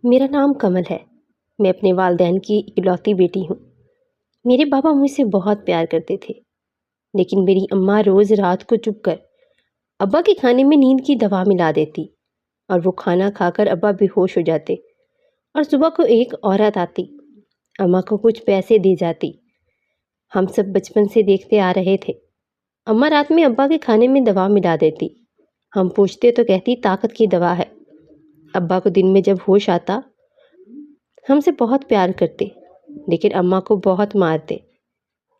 میرا نام کمل ہے۔ میں اپنے والدین کی اکلوتی بیٹی ہوں۔ میرے بابا مجھ سے بہت پیار کرتے تھے، لیکن میری اماں روز رات کو چپ کر ابا کے کھانے میں نیند کی دوا ملا دیتی اور وہ کھانا کھا کر ابا بے ہوش ہو جاتے اور صبح کو ایک عورت آتی، اماں کو کچھ پیسے دے جاتی۔ ہم سب بچپن سے دیکھتے آ رہے تھے۔ اماں رات میں ابا کے کھانے میں دوا ملا دیتی۔ ہم پوچھتے تو کہتی طاقت کی دوا ہے۔ ابا کو دن میں جب ہوش آتا ہم سے بہت پیار کرتے، لیکن اماں کو بہت مارتے۔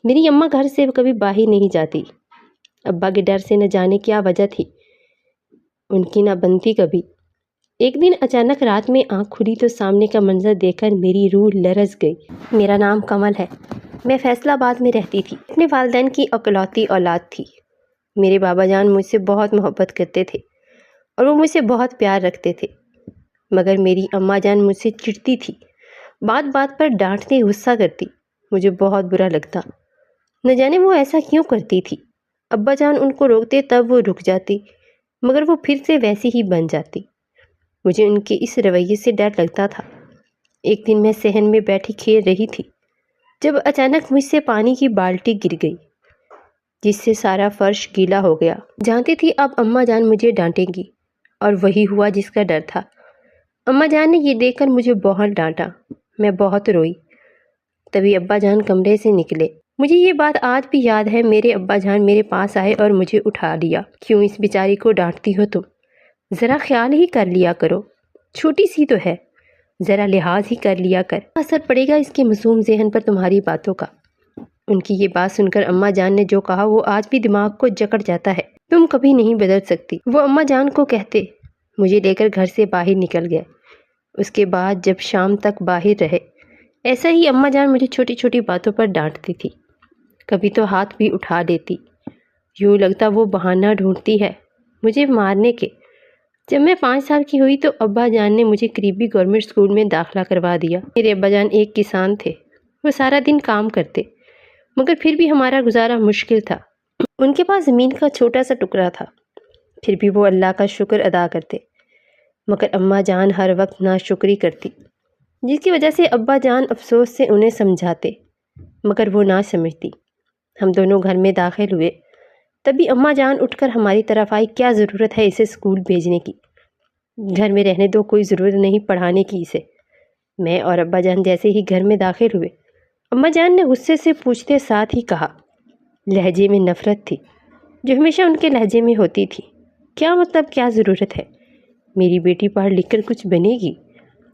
میری اماں گھر سے کبھی باہر نہیں جاتی، ابا کے ڈر سے، نہ جانے کیا وجہ تھی، ان کی نہ بنتی کبھی۔ ایک دن اچانک رات میں آنکھ کھلی تو سامنے کا منظر دیکھ کر میری روح لرز گئی۔ میرا نام کمل ہے۔ میں فیصل آباد میں رہتی تھی، اپنے والدین کی اکلوتی اولاد تھی۔ میرے بابا جان مجھ سے بہت محبت کرتے تھے اور وہ مجھ سے بہت پیار رکھتے تھے، مگر میری اماں جان مجھ سے چڑھتی تھی، بات بات پر ڈانٹتی، غصہ کرتی۔ مجھے بہت برا لگتا، نہ جانے وہ ایسا کیوں کرتی تھی۔ ابا جان ان کو روکتے تب وہ رک جاتی، مگر وہ پھر سے ویسی ہی بن جاتی۔ مجھے ان کے اس رویے سے ڈر لگتا تھا۔ ایک دن میں صحن میں بیٹھی کھیل رہی تھی جب اچانک مجھ سے پانی کی بالٹی گر گئی، جس سے سارا فرش گیلا ہو گیا۔ جانتی تھی اب اماں جان مجھے ڈانٹیں گی، اور وہی ہوا جس کا ڈر تھا۔ اماں جان نے یہ دیکھ کر مجھے بہت ڈانٹا، میں بہت روئی۔ تبھی ابا جان کمرے سے نکلے۔ مجھے یہ بات آج بھی یاد ہے۔ میرے ابا جان میرے پاس آئے اور مجھے اٹھا لیا۔ کیوں اس بیچاری کو ڈانٹتی ہو تم؟ ذرا خیال ہی کر لیا کرو، چھوٹی سی تو ہے، ذرا لحاظ ہی کر لیا کر، اثر پڑے گا اس کے معصوم ذہن پر تمہاری باتوں کا۔ ان کی یہ بات سن کر اماں جان نے جو کہا وہ آج بھی دماغ کو جکڑ جاتا ہے۔ تم کبھی نہیں بدل سکتی، وہ اماں جان کو کہتے۔ مجھے لے کر گھر سے باہر نکل گئے۔ اس کے بعد جب شام تک باہر رہے، ایسا ہی اماں جان مجھے چھوٹی چھوٹی باتوں پر ڈانٹتی تھی، کبھی تو ہاتھ بھی اٹھا دیتی۔ یوں لگتا وہ بہانہ ڈھونڈتی ہے مجھے مارنے کے۔ جب میں 5 سال کی ہوئی تو ابا جان نے مجھے قریبی گورنمنٹ اسکول میں داخلہ کروا دیا۔ میرے ابا جان ایک کسان تھے، وہ سارا دن کام کرتے، مگر پھر بھی ہمارا گزارا مشکل تھا۔ ان کے پاس زمین کا چھوٹا سا ٹکڑا تھا، پھر بھی وہ اللہ کا شکر ادا کرتے، مگر اماں جان ہر وقت ناشکری کرتی، جس کی وجہ سے ابا جان افسوس سے انہیں سمجھاتے، مگر وہ نہ سمجھتی۔ ہم دونوں گھر میں داخل ہوئے، تبھی اماں جان اٹھ کر ہماری طرف آئی۔ کیا ضرورت ہے اسے اسکول بھیجنے کی؟ گھر میں رہنے دو، کوئی ضرورت نہیں پڑھانے کی اسے۔ میں اور ابا جان جیسے ہی گھر میں داخل ہوئے، اماں جان نے غصے سے پوچھتے ساتھ ہی کہا، لہجے میں نفرت تھی جو ہمیشہ ان کے لہجے میں ہوتی تھی، کیا مطلب، کیا ضرورت ہے؟ میری بیٹی پڑھ لکھ کر کچھ بنے گی،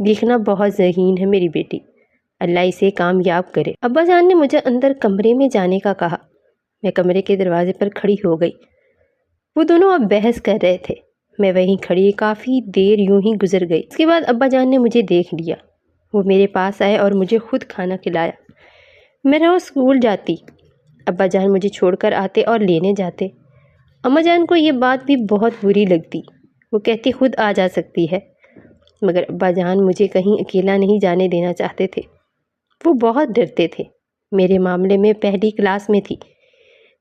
لکھنا بہت ذہین ہے میری بیٹی، اللہ اسے کامیاب کرے۔ ابا جان نے مجھے اندر کمرے میں جانے کا کہا۔ میں کمرے کے دروازے پر کھڑی ہو گئی۔ وہ دونوں اب بحث کر رہے تھے، میں وہیں کھڑی کافی دیر یوں ہی گزر گئی۔ اس کے بعد ابا جان نے مجھے دیکھ لیا، وہ میرے پاس آئے اور مجھے خود کھانا کھلایا۔ میں روز اسکول جاتی، ابا جان مجھے چھوڑ کر آتے اور لینے جاتے۔ اماں جان کو یہ بات بھی بہت بری لگتی، وہ کہتی خود آ جا سکتی ہے، مگر ابا جان مجھے کہیں اکیلا نہیں جانے دینا چاہتے تھے۔ وہ بہت ڈرتے تھے میرے معاملے میں۔ پہلی کلاس میں تھی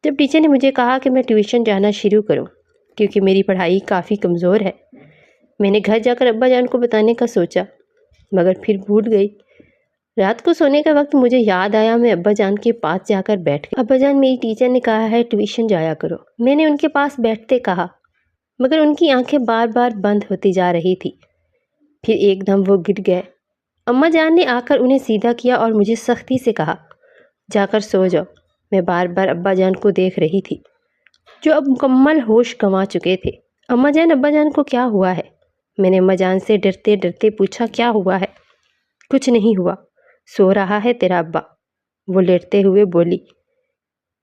جب ٹیچر نے مجھے کہا کہ میں ٹیوشن جانا شروع کروں، کیونکہ میری پڑھائی کافی کمزور ہے۔ میں نے گھر جا کر ابا جان کو بتانے کا سوچا، مگر پھر بھول گئی۔ رات کو سونے کا وقت مجھے یاد آیا، میں ابا جان کے پاس جا کر بیٹھ گئی۔ ابا جان، میری ٹیچر نے کہا ہے ٹیوشن جایا کرو، میں نے ان کے پاس بیٹھتے کہا، مگر ان کی آنکھیں بار بار بند ہوتی جا رہی تھی۔ پھر ایک دم وہ گر گئے۔ اماں جان نے آ کر انہیں سیدھا کیا اور مجھے سختی سے کہا، جا کر سو جاؤ۔ میں بار بار ابا جان کو دیکھ رہی تھی جو اب مکمل ہوش گنوا چکے تھے۔ اماں جان، ابا جان کو کیا ہوا ہے؟ میں نے اماں جان سے ڈرتے ڈرتے پوچھا، کیا ہوا ہے؟ کچھ نہیں ہوا، سو رہا ہے تیرا ابا، وہ لیٹتے ہوئے بولی۔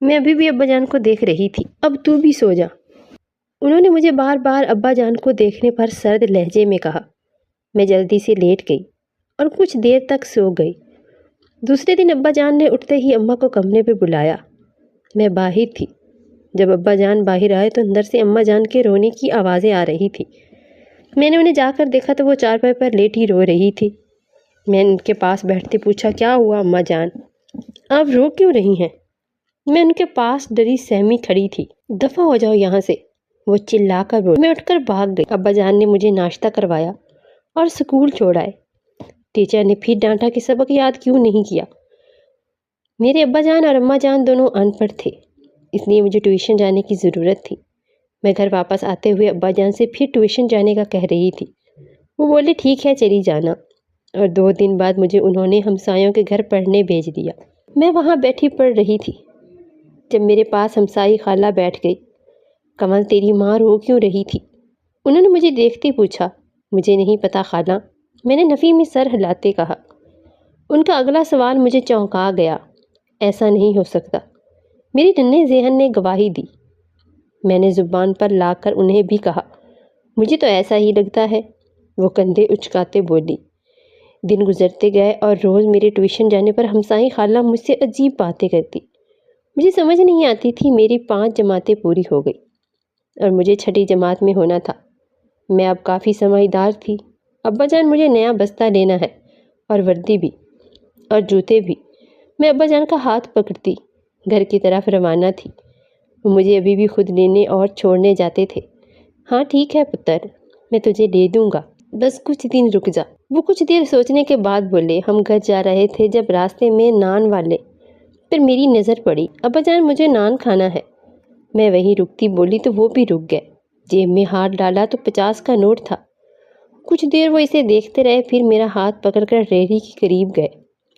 میں ابھی بھی ابا جان کو دیکھ رہی تھی۔ اب تو بھی سو جا، انہوں نے مجھے بار بار ابا جان کو دیکھنے پر سرد لہجے میں کہا۔ میں جلدی سے لیٹ گئی اور کچھ دیر تک سو گئی۔ دوسرے دن ابا جان نے اٹھتے ہی اماں کو کمرے پہ بلایا۔ میں باہر تھی۔ جب ابا جان باہر آئے تو اندر سے اماں جان کے رونے کی آوازیں آ رہی تھی۔ میں نے انہیں جا کر دیکھا تو وہ چارپائی پر لیٹی رو رہی تھی۔ میں ان کے پاس بیٹھتے پوچھا، کیا ہوا اماں جان، آپ رو کیوں رہی ہیں؟ میں ان کے پاس ڈری سہمی کھڑی تھی۔ دفع ہو جاؤ یہاں سے، وہ چلا کر بولی۔ میں اٹھ کر بھاگ گئی۔ ابا جان نے مجھے ناشتہ کروایا اور اسکول چھوڑ آئے۔ ٹیچر نے پھر ڈانٹا کہ سبق یاد کیوں نہیں کیا۔ میرے ابا جان اور اماں جان دونوں ان پڑھ تھے، اس لیے مجھے ٹیوشن جانے کی ضرورت تھی۔ میں گھر واپس آتے ہوئے ابا جان سے پھر ٹیوشن جانے کا کہہ رہی تھی۔ وہ بولے ٹھیک ہے چلی جانا، اور 2 دن بعد مجھے انہوں نے ہمسایوں کے گھر پڑھنے بھیج دیا۔ میں وہاں بیٹھی پڑھ رہی تھی جب میرے پاس ہمسائی خالہ بیٹھ گئی۔ کمل تیری ماں رو کیوں رہی تھی؟ انہوں نے مجھے دیکھتے پوچھا۔ مجھے نہیں پتا خالہ، میں نے نفی میں سر ہلاتے کہا۔ ان کا اگلا سوال مجھے چونکا گیا۔ ایسا نہیں ہو سکتا، میری ننھے ذہن نے گواہی دی۔ میں نے زبان پر لا کر انہیں بھی کہا، مجھے تو ایسا ہی لگتا ہے۔ وہ کندھے اچکاتے بولی۔ دن گزرتے گئے اور روز میرے ٹیوشن جانے پر ہمسائی خالہ مجھ سے عجیب باتیں کرتی۔ مجھے سمجھ نہیں آتی تھی۔ میری 5 جماعتیں پوری ہو گئی اور مجھے 6ٹھی جماعت میں ہونا تھا۔ میں اب کافی سمجھدار تھی۔ ابا جان مجھے نیا بستہ لینا ہے، اور وردی بھی، اور جوتے بھی۔ میں ابا جان کا ہاتھ پکڑتی گھر کی طرف روانہ تھی۔ وہ مجھے ابھی بھی خود لینے اور چھوڑنے جاتے تھے۔ ہاں ٹھیک ہے پتر، میں تجھے لے دوں گا، بس کچھ دن رک جا۔ وہ کچھ دیر سوچنے کے بعد بولے۔ ہم گھر جا رہے تھے جب راستے میں نان والے پر میری نظر پڑی۔ ابا جان مجھے نان کھانا ہے۔ میں وہیں رکتی بولی تو وہ بھی رک گئے۔ جیب میں ہاتھ ڈالا تو 50 کا نوٹ تھا۔ کچھ دیر وہ اسے دیکھتے رہے، پھر میرا ہاتھ پکڑ کر ریڑھی کے قریب گئے۔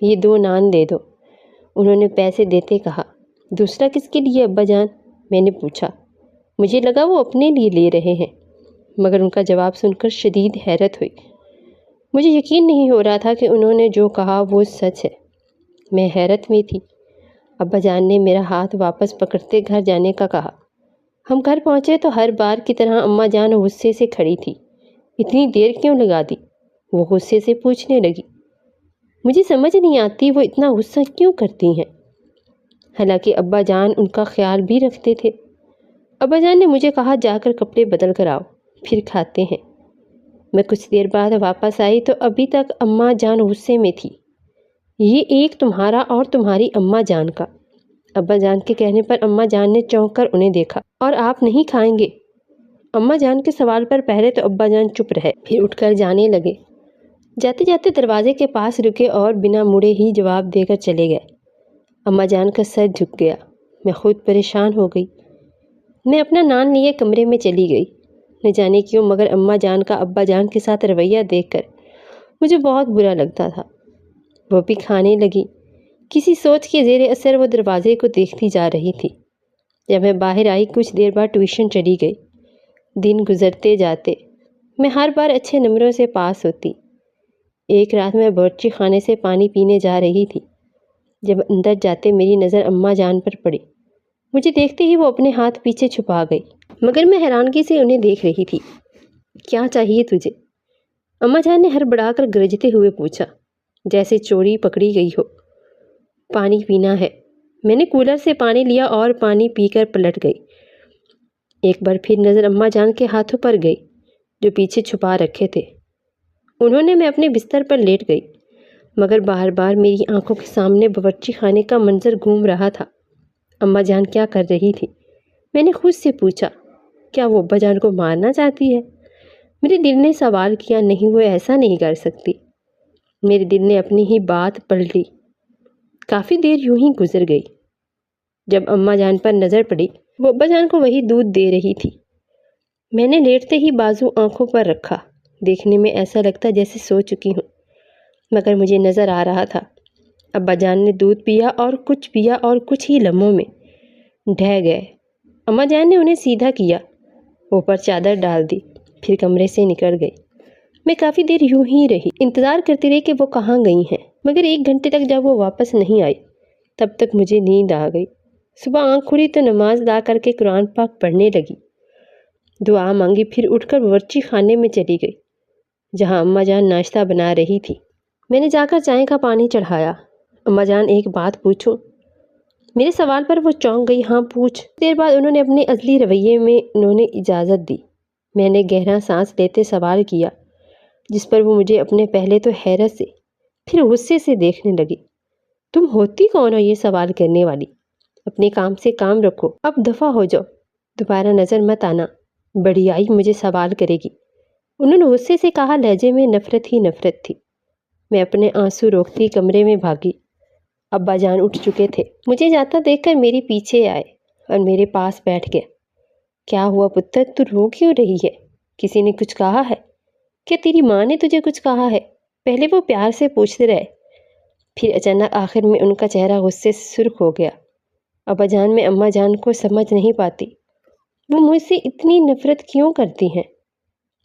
یہ 2 نان دے دو، انہوں نے پیسے دیتے کہا۔ دوسرا کس کے لیے ابا جان؟ میں نے پوچھا۔ مجھے لگا وہ اپنے لیے لے رہے ہیں، مگر ان کا جواب سن کر شدید حیرت ہوئی۔ مجھے یقین نہیں ہو رہا تھا کہ انہوں نے جو کہا وہ سچ ہے۔ میں حیرت میں تھی۔ ابا جان نے میرا ہاتھ واپس پکڑتے گھر جانے کا کہا۔ ہم گھر پہنچے تو ہر بار کی طرح اماں جان غصے سے کھڑی تھی۔ اتنی دیر کیوں لگا دی؟ وہ غصے سے پوچھنے لگی۔ مجھے سمجھ نہیں آتی وہ اتنا غصہ کیوں کرتی ہیں، حالانکہ ابا جان ان کا خیال بھی رکھتے تھے۔ ابا جان نے مجھے کہا جا کر کپڑے بدل کر آؤ، پھر کھاتے ہیں۔ میں کچھ دیر بعد واپس آئی تو ابھی تک اماں جان غصے میں تھی۔ یہ ایک تمہارا اور تمہاری اماں جان کا۔ ابا جان کے کہنے پر اماں جان نے چونک کر انہیں دیکھا۔ اور آپ نہیں کھائیں گے؟ اماں جان کے سوال پر پہلے تو ابا جان چپ رہے، پھر اٹھ کر جانے لگے۔ جاتے جاتے دروازے کے پاس رکے اور بنا مڑے ہی جواب دے کر چلے گئے۔ اماں جان کا سر جھک گیا۔ میں خود پریشان ہو گئی۔ میں اپنا نان لیے کمرے میں چلی گئی۔ نہ جانے کیوں مگر اماں جان کا ابا جان کے ساتھ رویہ دیکھ کر مجھے بہت برا لگتا تھا۔ وہ بھی کھانے لگی۔ کسی سوچ کے زیر اثر وہ دروازے کو دیکھتی جا رہی تھی۔ جب میں باہر آئی کچھ دیر بعد ٹیوشن چلی گئی۔ دن گزرتے جاتے میں ہر بار اچھے نمبروں سے پاس ہوتی۔ ایک رات میں باورچی خانے سے پانی پینے جا رہی تھی۔ جب اندر جاتے میری نظر اماں جان پر پڑی۔ مجھے دیکھتے ہی وہ اپنے ہاتھ پیچھے چھپا گئی، مگر میں حیرانگی سے انہیں دیکھ رہی تھی۔ کیا چاہیے تجھے؟ اماں جان نے ہڑبڑا کر گرجتے ہوئے پوچھا، جیسے چوری پکڑی گئی ہو۔ پانی پینا ہے۔ میں نے کولر سے پانی لیا اور پانی پی کر پلٹ گئی۔ ایک بار پھر نظر اماں جان کے ہاتھوں پر گئی جو پیچھے چھپا رکھے تھے۔ انہوں نے میں اپنے بستر پر لیٹ گئی، مگر بار بار میری آنکھوں کے سامنے باورچی خانے کا منظر گھوم رہا تھا۔ اماں جان کیا کر رہی تھی؟ میں نے خود سے پوچھا۔ کیا وہ ابا جان کو مارنا چاہتی ہے؟ میرے دل نے سوال کیا، نہیں وہ ایسا نہیں کر سکتی۔ میرے دل نے اپنی ہی بات پلٹی۔ کافی دیر یوں ہی گزر گئی۔ جب اماں جان پر نظر پڑی، وہ ابا جان کو وہی دودھ دے رہی تھی۔ میں نے لیٹتے ہی بازو آنکھوں پر رکھا۔ دیکھنے میں ایسا لگتا جیسے سو چکی ہوں، مگر مجھے نظر آ رہا تھا۔ ابا جان نے دودھ پیا اور کچھ ہی لمحوں میں ڈھہ گئے۔ اماں جان نے انہیں سیدھا کیا، اوپر چادر ڈال دی، پھر کمرے سے نکل گئی۔ میں کافی دیر یوں ہی رہی، انتظار کرتی رہی کہ وہ کہاں گئی ہیں، مگر 1 گھنٹے تک جب وہ واپس نہیں آئی تب تک مجھے نیند آ گئی۔ صبح آنکھ کھلی تو نماز ادا کر کے قرآن پاک پڑھنے لگی، دعا مانگی، پھر اٹھ کر باورچی خانے میں چلی گئی جہاں اماں جان ناشتہ بنا رہی تھی۔ میں نے جا کر چائے کا پانی چڑھایا۔ اماں جان ایک بات پوچھوں؟ میرے سوال پر وہ چونک گئی۔ ہاں پوچھ۔ دیر بعد انہوں نے اپنے ازلی رویے میں اجازت دی۔ میں نے گہرا سانس لیتے سوال کیا، جس پر وہ مجھے اپنے پہلے تو حیرت سے پھر غصے سے دیکھنے لگی۔ تم ہوتی کون ہو یہ سوال کرنے والی؟ اپنے کام سے کام رکھو، اب دفع ہو جاؤ، دوبارہ نظر مت آنا، بڑی آئی مجھے سوال کرے گی۔ انہوں نے غصے سے کہا، لہجے میں نفرت ہی نفرت تھی۔ میں اپنے آنسو روکتی کمرے میں بھاگی۔ ابا جان اٹھ چکے تھے۔ مجھے جاتا دیکھ کر میرے پیچھے آئے اور میرے پاس بیٹھ گئے۔ کیا ہوا پتر، تو رو کیوں رہی ہے؟ کسی نے کچھ کہا ہے؟ کیا تیری ماں نے تجھے کچھ کہا ہے؟ پہلے وہ پیار سے پوچھتے رہے، پھر اچانک آخر میں ان کا چہرہ غصے سے سرخ ہو گیا۔ ابا جان میں اماں جان کو سمجھ نہیں پاتی، وہ مجھ سے اتنی نفرت کیوں کرتی ہیں؟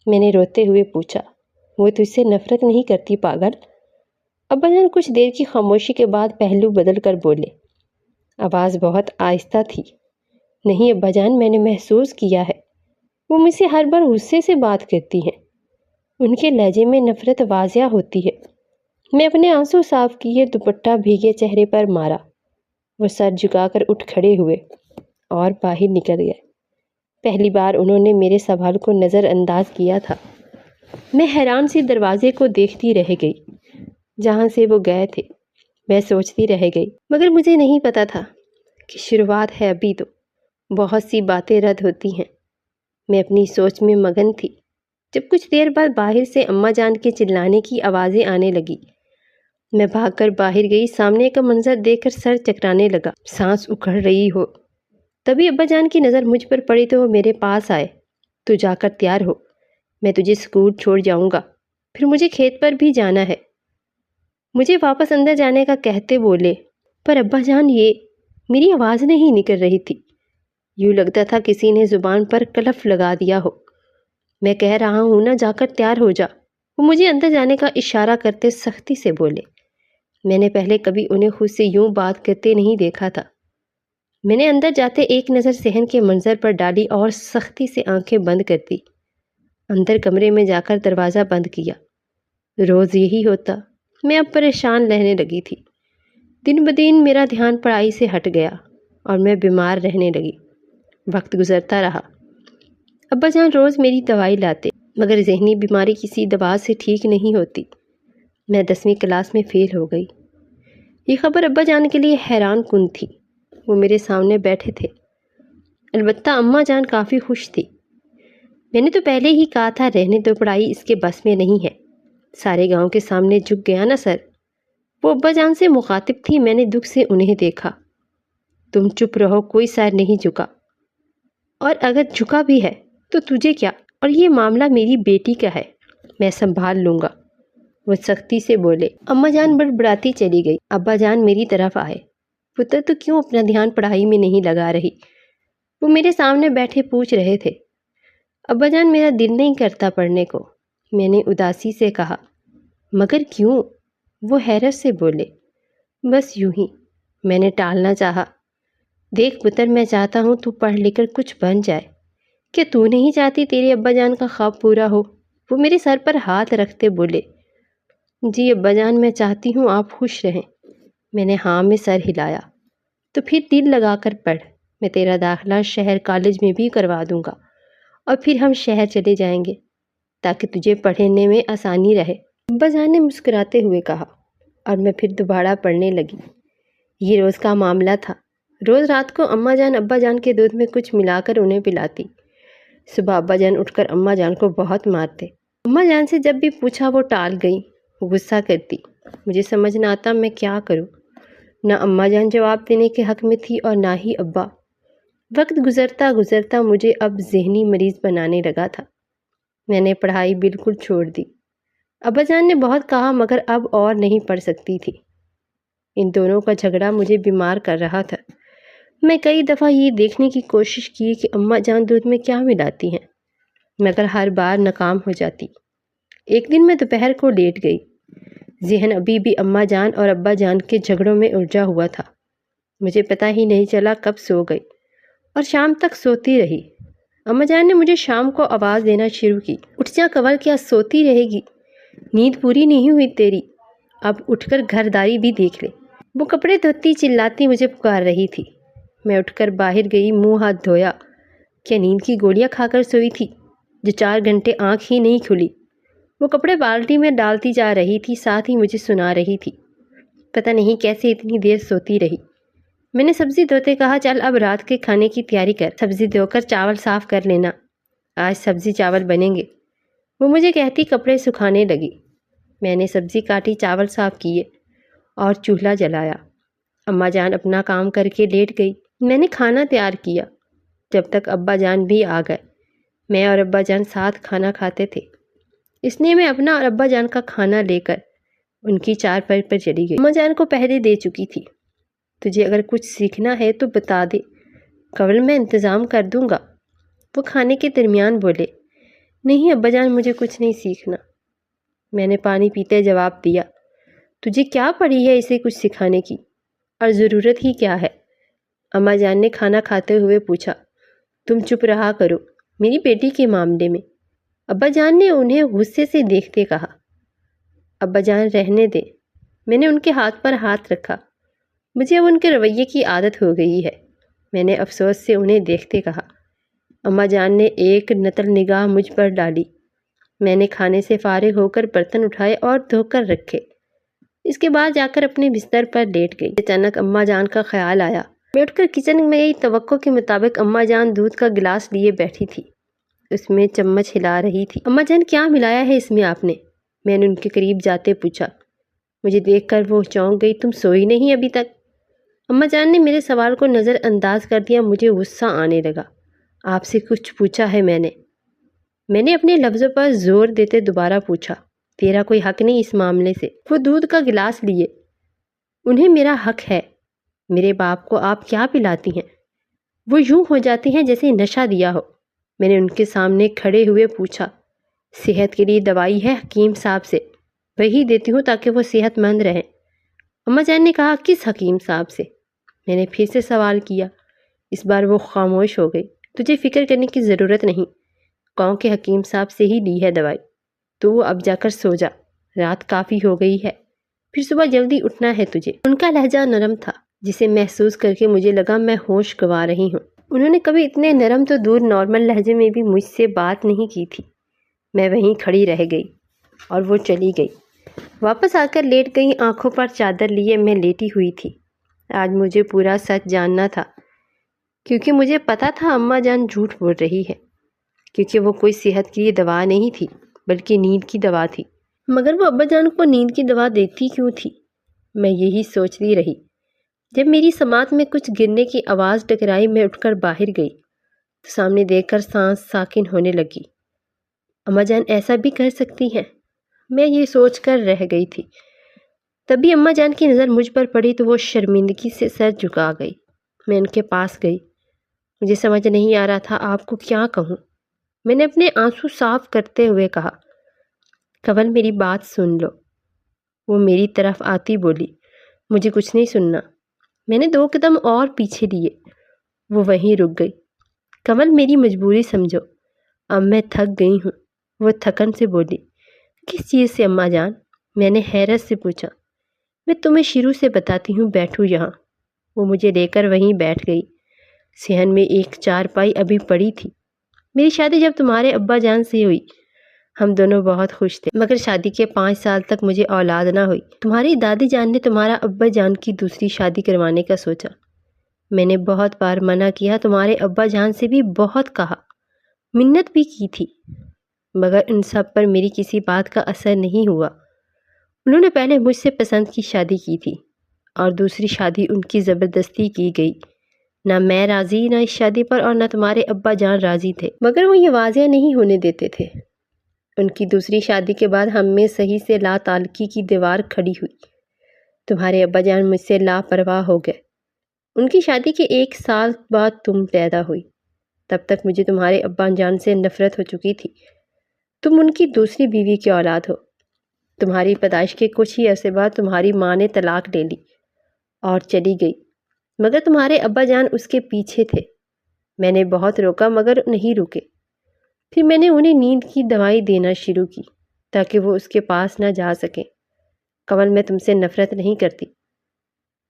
میں نے روتے ہوئے پوچھا۔ وہ تجھ سے نفرت نہیں کرتی پاگل۔ ابا جان کچھ دیر کی خاموشی کے بعد پہلو بدل کر بولے، آواز بہت آہستہ تھی۔ نہیں ابا جان، میں نے محسوس کیا ہے، وہ مجھ سے ہر بار غصے سے بات کرتی ہیں، ان کے لہجے میں نفرت واضح ہوتی ہے۔ میں اپنے آنسو صاف کیے، دوپٹہ بھیگے چہرے پر مارا۔ وہ سر جھکا کر اٹھ کھڑے ہوئے اور باہر نکل گئے۔ پہلی بار انہوں نے میرے سوال کو نظر انداز کیا تھا۔ میں حیران سی دروازے کو دیکھتی رہ گئی جہاں سے وہ گئے تھے۔ میں سوچتی رہ گئی، مگر مجھے نہیں پتا تھا کہ شروعات ہے، ابھی تو بہت سی باتیں رد ہوتی ہیں۔ میں اپنی سوچ میں مگن تھی جب کچھ دیر بعد باہر سے اماں جان کے چلانے کی آوازیں آنے لگی۔ میں بھاگ کر باہر گئی، سامنے کا منظر دیکھ کر سر چکرانے لگا، سانس اکھڑ رہی ہو۔ تبھی ابا جان کی نظر مجھ پر پڑی تو وہ میرے پاس آئے۔ تو جا کر تیار ہو، میں تجھے اسکول چھوڑ جاؤں گا، پھر مجھے کھیت پر بھی جانا ہے۔ مجھے واپس اندر جانے کا کہتے بولے، پر ابا جان یہ… میری آواز نہیں نکل رہی تھی، یوں لگتا تھا کسی نے زبان پر کلف لگا دیا ہو۔ میں کہہ رہا ہوں نا، جا کر تیار ہو جا۔ وہ مجھے اندر جانے کا اشارہ کرتے سختی سے بولے۔ میں نے پہلے کبھی انہیں خود سے یوں بات کرتے نہیں دیکھا تھا۔ میں نے اندر جاتے ایک نظر صحن کے منظر پر ڈالی اور سختی سے آنکھیں بند کر دی۔ اندر کمرے میں جا کر دروازہ بند کیا۔ روز یہی ہوتا، میں اب پریشان رہنے لگی تھی۔ دن بدن میرا دھیان پڑھائی سے ہٹ گیا اور میں بیمار رہنے لگی۔ وقت گزرتا رہا۔ ابا جان روز میری دوائی لاتے، مگر ذہنی بیماری کسی دوا سے ٹھیک نہیں ہوتی۔ میں 10ویں کلاس میں فیل ہو گئی۔ یہ خبر ابا جان کے لیے حیران کن تھی۔ وہ میرے سامنے بیٹھے تھے، البتہ اماں جان کافی خوش تھی۔ میں نے تو پہلے ہی کہا تھا، رہنے دو، پڑھائی اس کے بس میں نہیں ہے۔ سارے گاؤں کے سامنے جھک گیا نا سر۔ وہ ابا جان سے مخاطب تھی۔ میں نے دکھ سے انہیں دیکھا۔ تم چپ رہو، کوئی سر نہیں جھکا، اور اگر جھکا بھی ہے تو تجھے کیا؟ اور یہ معاملہ میری بیٹی کا ہے، میں سنبھال لوں گا، وہ سختی سے بولے۔ اماں جان بڑبڑاتی چلی گئی۔ ابا جان میری طرف آئے۔ پتر تو کیوں اپنا دھیان پڑھائی میں نہیں لگا رہی؟ وہ میرے سامنے بیٹھے پوچھ رہے تھے۔ ابا جان میرا دل نہیں کرتا پڑھنے کو، میں نے اداسی سے کہا۔ مگر کیوں؟ وہ حیرت سے بولے۔ بس یوں ہی، میں نے ٹالنا چاہا۔ دیکھ پتر، میں چاہتا ہوں تو پڑھ لکھ کر کچھ بن جائے۔ کیا تو نہیں چاہتی تیرے ابا جان کا خواب پورا ہو؟ وہ میرے سر پر ہاتھ رکھتے بولے۔ جی ابا جان، میں چاہتی ہوں آپ خوش رہیں۔ میں نے ہاں میں سر ہلایا۔ تو پھر دل لگا کر پڑھ، میں تیرا داخلہ شہر کالج میں بھی کروا دوں گا، اور پھر ہم شہر چلے جائیں گے تاکہ تجھے پڑھنے میں آسانی رہے، ابا جان نے مسکراتے ہوئے کہا، اور میں پھر دوبارہ پڑھنے لگی۔ یہ روز کا معاملہ تھا۔ روز رات کو اماں جان ابا جان کے دودھ میں کچھ ملا کر انہیں پلاتی۔ صبح ابا جان اٹھ کر اماں جان کو بہت مارتے۔ اماں جان سے جب بھی پوچھا وہ ٹال گئی، وہ غصہ کرتی۔ مجھے سمجھ نہ آتا میں کیا کروں۔ نہ اماں جان جواب دینے کے حق میں تھی اور نہ ہی ابا۔ وقت گزرتا گزرتا مجھے اب ذہنی مریض بنانے لگا تھا۔ میں نے پڑھائی بالکل چھوڑ دی۔ ابا جان نے بہت کہا مگر اب اور نہیں پڑھ سکتی تھی۔ ان دونوں کا جھگڑا مجھے بیمار کر رہا تھا۔ میں کئی دفعہ یہ دیکھنے کی کوشش کی کہ اماں جان دودھ میں کیا ملاتی ہیں، مگر ہر بار ناکام ہو جاتی۔ ایک دن میں دوپہر کو لیٹ گئی۔ ذہن ابھی بھی اماں جان اور ابا جان کے جھگڑوں میں الجھا ہوا تھا۔ مجھے پتہ ہی نہیں چلا کب سو گئی اور شام تک سوتی رہی۔ اماں جان نے مجھے شام کو آواز دینا شروع کی، اٹھ جا کنور، کیا سوتی رہے گی؟ نیند پوری نہیں ہوئی تیری؟ اب اٹھ کر گھرداری بھی دیکھ لے۔ وہ کپڑے دھوتی چلاتی مجھے پکار رہی تھی۔ میں اٹھ کر باہر گئی، منہ ہاتھ دھویا۔ کیا نیند کی گولیاں کھا کر سوئی تھی جو 4 گھنٹے آنکھ ہی نہیں کھلی؟ وہ کپڑے بالٹی میں ڈالتی جا رہی تھی، ساتھ ہی مجھے سنا رہی تھی۔ پتہ نہیں کیسے اتنی دیر سوتی رہی۔ میں نے سبزی دھوتے کہا، چل اب رات کے کھانے کی تیاری کر، سبزی دھو کر چاول صاف کر لینا، آج سبزی چاول بنیں گے۔ وہ مجھے کہتی کپڑے سکھانے لگی۔ میں نے سبزی کاٹی، چاول صاف کیے اور چولہا جلایا۔ اماں جان اپنا کام کر کے لیٹ گئی۔ میں نے کھانا تیار کیا جب تک ابا جان بھی آ گئے۔ میں اور ابا جان ساتھ کھانا کھاتے تھے، اس لیے میں اپنا اور ابا جان کا کھانا لے کر ان کی چارپائی پر چلی گئی۔ اماں جان کو پہلے دے چکی تھی۔ تجھے اگر کچھ سیکھنا ہے تو بتا دے، قبل میں انتظام کر دوں گا۔ وہ کھانے کے درمیان بولے۔ نہیں ابا جان، مجھے کچھ نہیں سیکھنا۔ میں نے پانی پیتے جواب دیا۔ تجھے کیا پڑی ہے اسے کچھ سکھانے کی، اور ضرورت ہی کیا ہے؟ اماں جان نے کھانا کھاتے ہوئے پوچھا۔ تم چپ رہا کرو میری بیٹی کے معاملے میں، ابا جان نے انہیں غصے سے دیکھتے کہا۔ ابا جان رہنے دے، میں نے ان کے ہاتھ پر ہاتھ رکھا۔ مجھے اب ان کے رویے کی عادت ہو گئی ہے، میں نے افسوس سے انہیں دیکھتے کہا۔ اماں جان نے ایک نتل نگاہ مجھ پر ڈالی۔ میں نے کھانے سے فارغ ہو کر برتن اٹھائے اور دھو کر رکھے۔ اس کے بعد جا کر اپنے بستر پر لیٹ گئی۔ اچانک اماں جان کا خیال آیا۔ میں اٹھ کر کچن میں گئی۔ توقع کے مطابق اماں جان دودھ کا گلاس لیے بیٹھی تھی، اس میں چمچ ہلا رہی تھی۔ اماں جان کیا ملایا ہے اس میں آپ نے؟ میں نے ان کے قریب جاتے پوچھا۔ مجھے دیکھ کر وہ چونک گئی۔ تم سوئی نہیں ابھی تک؟ اماں جان نے میرے سوال کو نظر انداز کر دیا۔ مجھے غصہ آنے لگا۔ آپ سے کچھ پوچھا ہے میں نے اپنے لفظوں پر زور دیتے دوبارہ پوچھا۔ تیرا کوئی حق نہیں اس معاملے سے۔ وہ دودھ کا گلاس لیے۔ انہیں میرا حق ہے۔ میرے باپ کو آپ کیا پلاتی ہیں؟ وہ یوں ہو جاتے ہیں جیسے نشہ دیا ہو۔ میں نے ان کے سامنے کھڑے ہوئے پوچھا۔ صحت کے لیے دوائی ہے حکیم صاحب سے، وہی دیتی ہوں تاکہ وہ صحت مند رہیں۔ اماں جان نے کہا۔ کس حکیم صاحب سے؟ میں نے پھر سے سوال کیا۔ اس بار وہ خاموش ہو گئی۔ تجھے فکر کرنے کی ضرورت نہیں، گاؤں کے حکیم صاحب سے ہی لی ہے دوائی۔ تو اب جا کر سو جا، رات کافی ہو گئی ہے، پھر صبح جلدی اٹھنا ہے تجھے۔ ان کا لہجہ نرم تھا جسے محسوس کر کے مجھے لگا میں ہوش گنوا رہی ہوں۔ انہوں نے کبھی اتنے نرم تو دور نارمل لہجے میں بھی مجھ سے بات نہیں کی تھی۔ میں وہیں کھڑی رہ گئی اور وہ چلی گئی۔ واپس آ کر لیٹ گئی۔ آنکھوں پر چادر لیے میں لیٹی ہوئی تھی۔ آج مجھے پورا سچ جاننا تھا، کیونکہ مجھے پتا تھا اماں جان جھوٹ بول رہی ہے، کیونکہ وہ کوئی صحت کے لیے دوا نہیں تھی بلکہ نیند کی دوا تھی۔ مگر وہ ابا جان کو نیند کی دوا دیتی کیوں تھی؟ میں یہی سوچتی رہی۔ جب میری سماعت میں کچھ گرنے کی آواز ٹکرائی، میں اٹھ کر باہر گئی تو سامنے دیکھ کر سانس ساکن ہونے لگی۔ اماں جان ایسا بھی کر سکتی ہیں، میں یہ سوچ کر رہ گئی تھی۔ تبھی اماں جان کی نظر مجھ پر پڑی تو وہ شرمندگی سے سر جھکا گئی۔ میں ان کے پاس گئی۔ مجھے سمجھ نہیں آ رہا تھا آپ کو کیا کہوں۔ میں نے اپنے آنسو صاف کرتے ہوئے کہا۔ کنول میری بات سن لو۔ وہ میری طرف آتی بولی۔ مجھے کچھ نہیں سننا۔ میں نے 2 قدم اور پیچھے لیے۔ وہ وہیں رک گئی۔ کنول میری مجبوری سمجھو، اب میں تھک گئی ہوں۔ وہ تھکن سے بولی۔ کس چیز سے اماں جان؟ میں نے حیرت سے پوچھا۔ میں تمہیں شروع سے بتاتی ہوں، بیٹھو یہاں۔ وہ مجھے لے کر وہیں بیٹھ گئی۔ صحن میں ایک چارپائی ابھی پڑی تھی۔ میری شادی جب تمہارے ابا جان سے ہوئی، ہم دونوں بہت خوش تھے، مگر شادی کے 5 سال تک مجھے اولاد نہ ہوئی۔ تمہاری دادی جان نے تمہارا ابا جان کی دوسری شادی کروانے کا سوچا۔ میں نے بہت بار منع کیا، تمہارے ابا جان سے بھی بہت کہا، منت بھی کی تھی، مگر ان سب پر میری کسی بات کا اثر نہیں ہوا۔ انہوں نے پہلے مجھ سے پسند کی شادی کی تھی اور دوسری شادی ان کی زبردستی کی گئی۔ نہ میں راضی، نہ اس شادی پر، اور نہ تمہارے ابا جان راضی تھے، مگر وہ یہ واضح نہیں ہونے دیتے تھے۔ ان کی دوسری شادی کے بعد ہم میں صحیح سے لا تعلقی کی دیوار کھڑی ہوئی۔ تمہارے ابا جان مجھ سے لاپرواہ ہو گئے۔ ان کی شادی کے 1 سال بعد تم پیدا ہوئی۔ تب تک مجھے تمہارے ابا جان سے نفرت ہو چکی تھی۔ تم ان کی دوسری بیوی کی اولاد ہو۔ تمہاری پیدائش کے کچھ ہی عرصے بعد تمہاری ماں نے طلاق لے لی اور چلی گئی، مگر تمہارے ابا جان اس کے پیچھے تھے۔ میں نے بہت روکا مگر نہیں رکے۔ پھر میں نے انہیں نیند کی دوائی دینا شروع کی تاکہ وہ اس کے پاس نہ جا سکیں۔ کنول میں تم سے نفرت نہیں کرتی،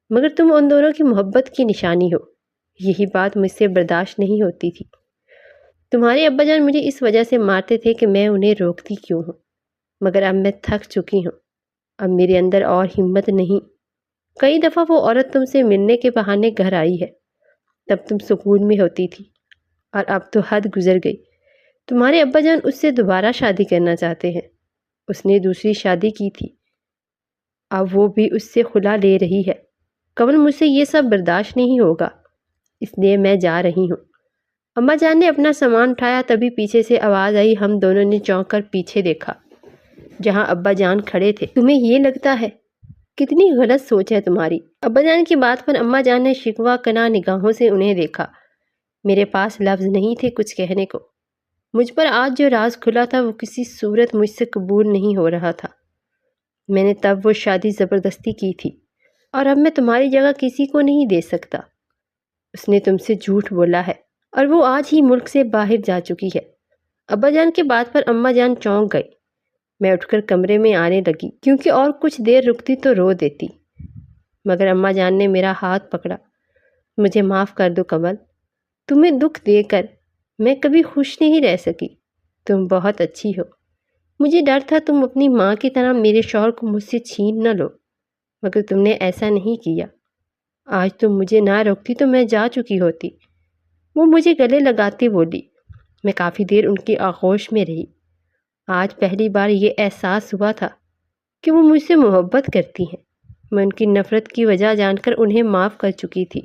مگر تم ان دونوں کی محبت کی نشانی ہو، یہی بات مجھ سے برداشت نہیں ہوتی تھی۔ تمہارے ابا جان مجھے اس وجہ سے مارتے تھے کہ میں انہیں روکتی کیوں ہوں، مگر اب میں تھک چکی ہوں، اب میرے اندر اور ہمت نہیں۔ کئی دفعہ وہ عورت تم سے ملنے کے بہانے گھر آئی ہے، تب تم سکون میں ہوتی تھی، اور اب تو حد گزر گئی۔ تمہارے ابا جان اس سے دوبارہ شادی کرنا چاہتے ہیں۔ اس نے دوسری شادی کی تھی، اب وہ بھی اس سے خلا لے رہی ہے۔ کمل مجھ سے یہ سب برداشت نہیں ہوگا، اس لیے میں جا رہی ہوں۔ اماں جان نے اپنا سامان اٹھایا، تبھی پیچھے سے آواز آئی۔ ہم دونوں نے چونک کر پیچھے دیکھا جہاں ابا جان کھڑے تھے۔ تمہیں یہ لگتا ہے؟ کتنی غلط سوچ ہے تمہاری۔ ابا جان کی بات پر اماں جان نے شکوہ کناں نگاہوں سے انہیں دیکھا۔ میرے پاس لفظ نہیں تھے کچھ کہنے کو۔ مجھ پر آج جو راز کھلا تھا وہ کسی صورت مجھ سے قبول نہیں ہو رہا تھا۔ میں نے تب وہ شادی زبردستی کی تھی، اور اب میں تمہاری جگہ کسی کو نہیں دے سکتا۔ اس نے تم سے جھوٹ بولا ہے، اور وہ آج ہی ملک سے باہر جا چکی ہے۔ ابا جان کی بات پر اماں جان چونک گئی۔ میں اٹھ کر کمرے میں آنے لگی، کیونکہ اور کچھ دیر رکتی تو رو دیتی، مگر اماں جان نے میرا ہاتھ پکڑا۔ مجھے معاف کر دو کمل، تمہیں دکھ دے کر میں کبھی خوش نہیں رہ سکی۔ تم بہت اچھی ہو، مجھے ڈر تھا تم اپنی ماں کی طرح میرے شوہر کو مجھ سے چھین نہ لو، مگر تم نے ایسا نہیں کیا۔ آج تم مجھے نہ روکتی تو میں جا چکی ہوتی۔ وہ مجھے گلے لگاتی بولی۔ میں کافی دیر ان کی آغوش میں رہی۔ آج پہلی بار یہ احساس ہوا تھا کہ وہ مجھ سے محبت کرتی ہیں۔ میں ان کی نفرت کی وجہ جان کر انہیں معاف کر چکی تھی،